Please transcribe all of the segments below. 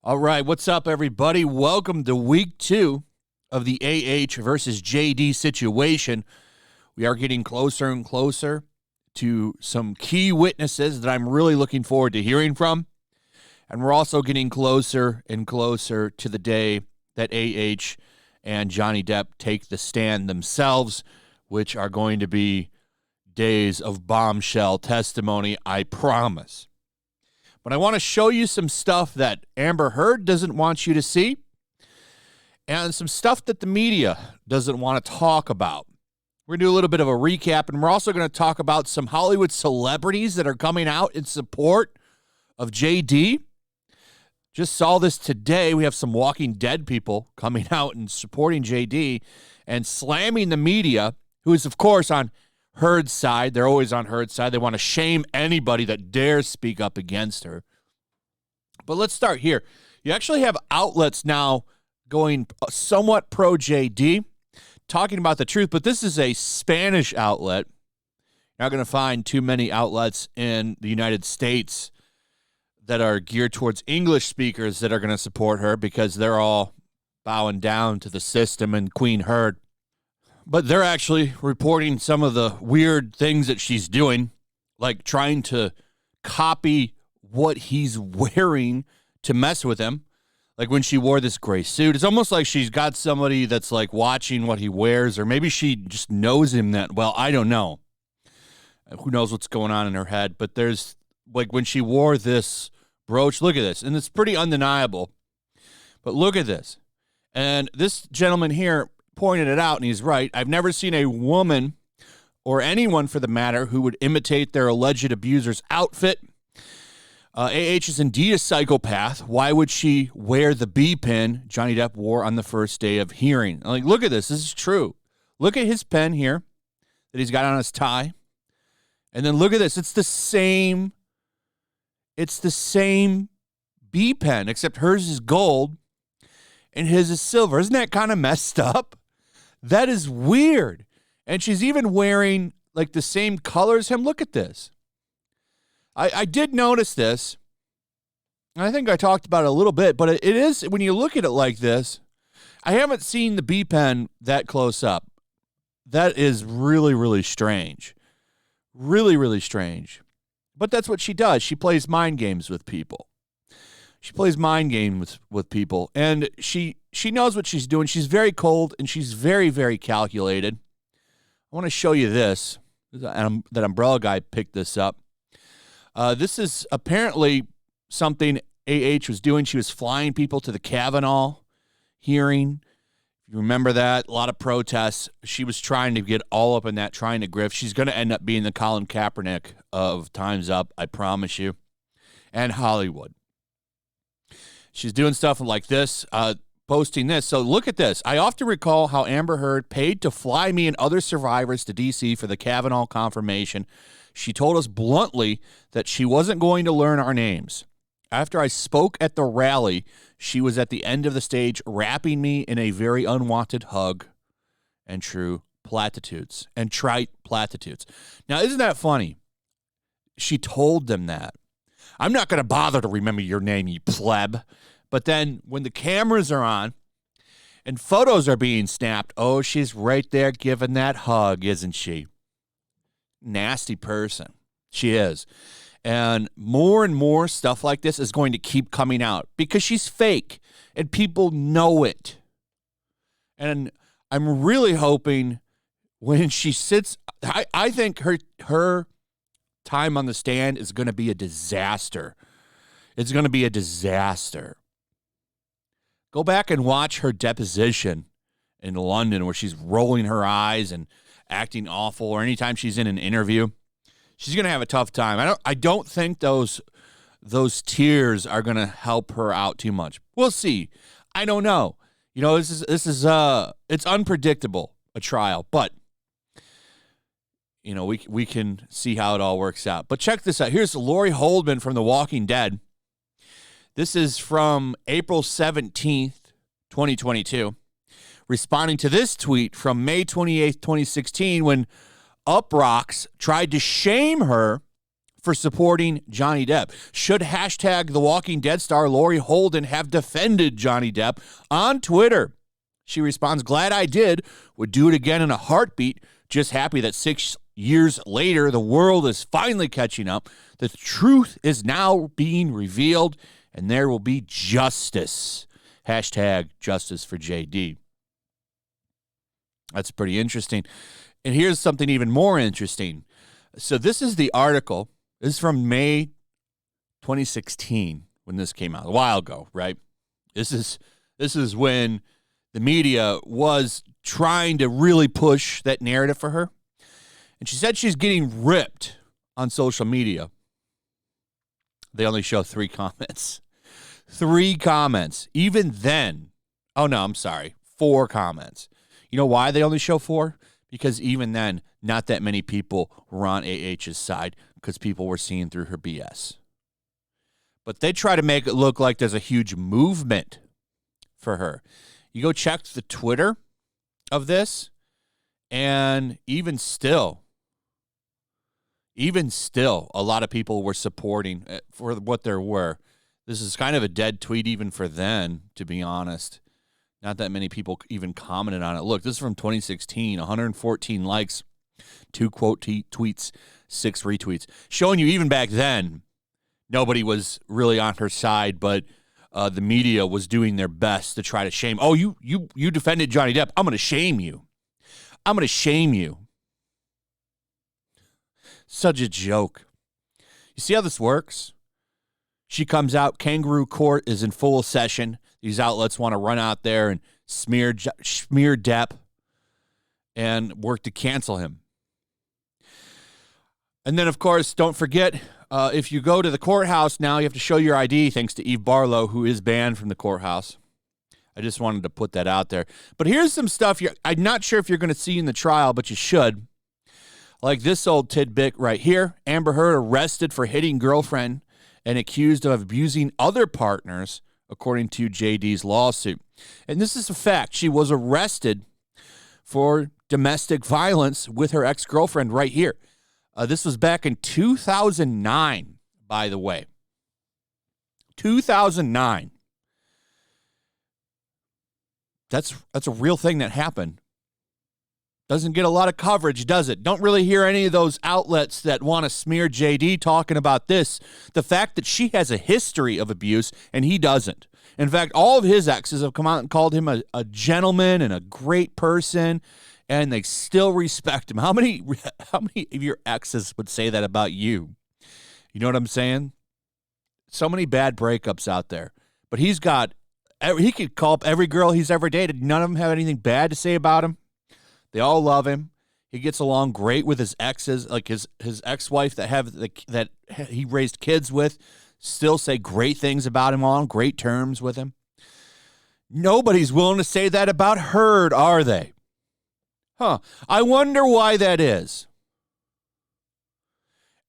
All right, what's up, everybody? Welcome to week 2 of the AH versus JD situation. We are getting closer and closer to some key witnesses that I'm really looking forward to hearing from. And we're also getting closer and closer to the day that AH and Johnny Depp take the stand themselves, which are going to be days of bombshell testimony, I promise. But I want to show you some stuff that Amber Heard doesn't want you to see and some stuff that the media doesn't want to talk about. We're going to do a little bit of a recap, and we're also going to talk about some Hollywood celebrities that are coming out in support of JD. Just saw this today. We have some Walking Dead people coming out and supporting JD and slamming the media, who is, of course, on Heard's side. They're always on Heard's side. They want to shame anybody that dares speak up against her. But let's start here. You actually have outlets now going somewhat pro JD, talking about the truth, but this is a Spanish outlet. You're not going to find too many outlets in the United States that are geared towards English speakers that are going to support her because they're all bowing down to the system and Queen Heard. But they're actually reporting some of the weird things that she's doing, like trying to copy what he's wearing to mess with him. Like when she wore this gray suit, it's almost like she's got somebody that's like watching what he wears, or maybe she just knows him that well. I don't know. Who knows what's going on in her head? But there's like when she wore this brooch, look at this, and it's pretty undeniable. But look at this. And this gentleman here pointed it out, and he's right. I've never seen a woman, or anyone for the matter, who would imitate their alleged abuser's outfit. AH is indeed a psychopath. Why would she wear the B pin Johnny Depp wore on the first day of hearing? Like, look at this. This is true. Look at his pen here that he's got on his tie. And then look at this. It's the same B pen, except hers is gold and his is silver. Isn't that kind of messed up? That is weird. And she's even wearing like the same color as him. Look at this. I did notice this. I think I talked about it a little bit, but it is, when you look at it like this, I haven't seen the B pen that close up. That is really, really strange. Really, really strange. But that's what she does. She plays mind games with people. She plays mind games with people, and she knows what she's doing. She's very cold, and she's very, very calculated. I want to show you this. That umbrella guy picked this up. This is apparently something AH was doing. She was flying people to the Kavanaugh hearing. You remember that? A lot of protests. She was trying to get all up in that, trying to grift. She's going to end up being the Colin Kaepernick of Time's Up, I promise you, and Hollywood. She's doing stuff like this, posting this. So look at this. I often recall how Amber Heard paid to fly me and other survivors to D.C. for the Kavanaugh confirmation. She told us bluntly that she wasn't going to learn our names. After I spoke at the rally, she was at the end of the stage wrapping me in a very unwanted hug and true platitudes and trite platitudes. Now, isn't that funny? She told them that. I'm not going to bother to remember your name, you pleb. But then when the cameras are on and photos are being snapped, oh, she's right there giving that hug, isn't she? Nasty person. She is. And more stuff like this is going to keep coming out because she's fake and people know it. And I'm really hoping when she sits, I think her time on the stand is going to be a disaster. It's going to be a disaster. Go back and watch her deposition in London where she's rolling her eyes and acting awful, or anytime she's in an interview. She's going to have a tough time. I don't think those tears are going to help her out too much. We'll see. I don't know. You know, this is it's unpredictable, a trial, but you know, we can see how it all works out. But check this out. Here's Laurie Holdman from The Walking Dead. This is from April 17th, 2022, responding to this tweet from May 28th, 2016, when Uproxx tried to shame her for supporting Johnny Depp. Should hashtag The Walking Dead star Lori Holden have defended Johnny Depp on Twitter? She responds, glad I did. Would do it again in a heartbeat. Just happy that 6 years later, the world is finally catching up. The truth is now being revealed, and there will be justice. Hashtag justice for JD. That's pretty interesting. And here's something even more interesting. So this is the article. This is from May 2016 when this came out, a while ago, right? This is when the media was trying to really push that narrative for her. And she said she's getting ripped on social media. They only show 3 comments. 3 comments. Even then, oh no, I'm sorry, 4 comments. You know why they only show 4? Because even then, not that many people were on AH's side because people were seeing through her BS. But they try to make it look like there's a huge movement for her. You go check the Twitter of this, and even still, a lot of people were supporting for what there were. This is kind of a dead tweet even for then, to be honest. Not that many people even commented on it. Look, this is from 2016, 114 likes, 2 quote tweets, 6 retweets. Showing you even back then, nobody was really on her side, but the media was doing their best to try to shame. Oh, you defended Johnny Depp. I'm going to shame you. I'm going to shame you. Such a joke. You see how this works? She comes out. Kangaroo court is in full session. These outlets want to run out there and smear Depp and work to cancel him. And then, of course, don't forget, if you go to the courthouse now, you have to show your ID, thanks to Eve Barlow, who is banned from the courthouse. I just wanted to put that out there. But here's some stuff I'm not sure if you're going to see in the trial, but you should. Like this old tidbit right here. Amber Heard arrested for hitting girlfriend and accused of abusing other partners, according to JD's lawsuit. And this is a fact. She was arrested for domestic violence with her ex-girlfriend right here. This was back in 2009, by the way. 2009. That's a real thing that happened. Doesn't get a lot of coverage, does it? Don't really hear any of those outlets that want to smear JD talking about this. The fact that she has a history of abuse and he doesn't. In fact, all of his exes have come out and called him a gentleman and a great person, and they still respect him. How many of your exes would say that about you? You know what I'm saying? So many bad breakups out there. But he could call up every girl he's ever dated. None of them have anything bad to say about him. They all love him. He gets along great with his exes, like his ex-wife that he raised kids with, still say great things about him, on great terms with him. Nobody's willing to say that about Heard, are they? Huh. I wonder why that is.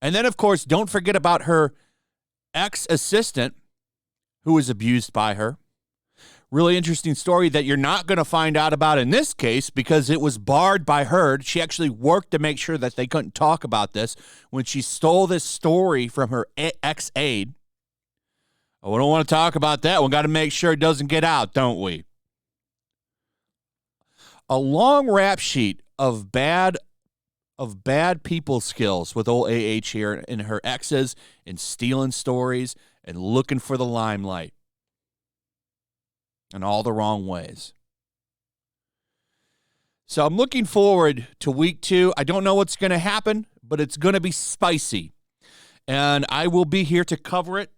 And then, of course, don't forget about her ex-assistant who was abused by her. Really interesting story that you're not going to find out about in this case because it was barred by Heard. She actually worked to make sure that they couldn't talk about this when she stole this story from her ex-aide. Oh, we don't want to talk about that. We got to make sure it doesn't get out, don't we? A long rap sheet of bad people skills with old AH here and her exes and stealing stories and looking for the limelight. In all the wrong ways. So I'm looking forward to week 2. I don't know what's going to happen, but it's going to be spicy. And I will be here to cover it.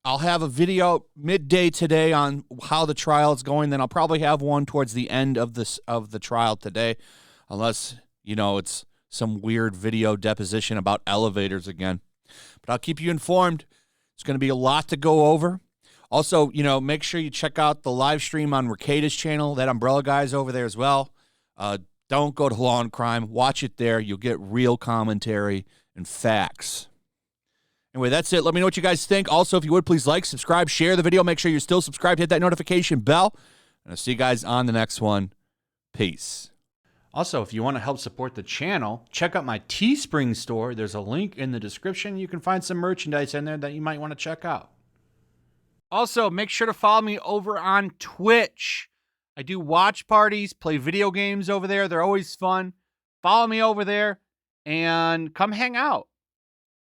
I'll have a video midday today on how the trial is going. Then I'll probably have one towards the end of the trial today. Unless, it's some weird video deposition about elevators again. But I'll keep you informed. It's going to be a lot to go over. Also, make sure you check out the live stream on Recada's channel. That Umbrella Guy's over there as well. Don't go to Law and Crime. Watch it there. You'll get real commentary and facts. Anyway, that's it. Let me know what you guys think. Also, if you would, please like, subscribe, share the video. Make sure you're still subscribed. Hit that notification bell. And I'll see you guys on the next one. Peace. Also, if you want to help support the channel, check out my Teespring store. There's a link in the description. You can find some merchandise in there that you might want to check out. Also, make sure to follow me over on Twitch. I do watch parties, play video games over there. They're always fun. Follow me over there and come hang out.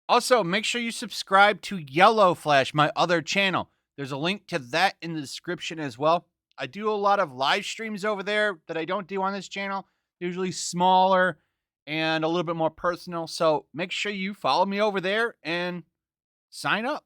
Also, make sure you subscribe to YellowFlash, my other channel. There's a link to that in the description as well. I do a lot of live streams over there that I don't do on this channel. Usually smaller and a little bit more personal. So make sure you follow me over there and sign up.